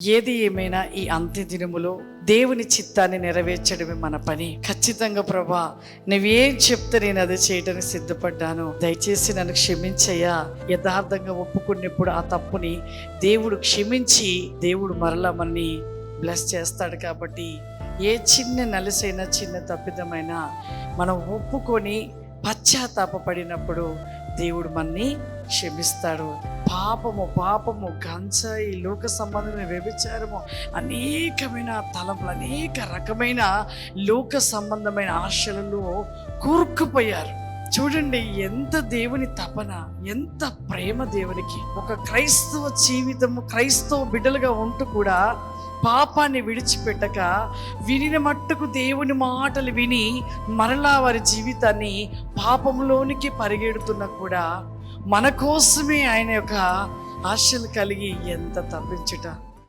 ఏది ఏమైనా ఈ అంత్య దినములో దేవుని చిత్తాన్ని నెరవేర్చడమే మన పని. ఖచ్చితంగా ప్రభా, నువ్వేం చెప్తే నేను అదే చేయడానికి సిద్ధపడ్డాను, దయచేసి నన్ను క్షమించయ్యా. యథార్థంగా ఒప్పుకున్నప్పుడు ఆ తప్పుని దేవుడు క్షమించి దేవుడు మరలా మనని బ్లెస్ చేస్తాడు. కాబట్టి ఏ చిన్న నలసైనా చిన్న తప్పిదమైనా మనం ఒప్పుకొని పశ్చాత్తాపడినప్పుడు దేవుడు మనని క్షమిస్తాడు. పాపము గంజాయి, లోక సంబంధమైన వ్యభిచారము, అనేకమైన తలంపులు, అనేక రకమైన లోక సంబంధమైన ఆశలలో కూరుకుపోయారు. చూడండి ఎంత దేవుని తపన, ఎంత ప్రేమ దేవునికి. ఒక క్రైస్తవ జీవితము, క్రైస్తవ బిడ్డలుగా ఉంటూ కూడా పాపాన్ని విడిచిపెట్టక వినిన మట్టుకు దేవుని మాటలు విని మరలా వారి జీవితాన్ని పాపంలోనికి పరిగెడుతున్నా కూడా మన కోసమే ఆయన యొక్క ఆశలు కలిగి ఎంత తప్పించుట.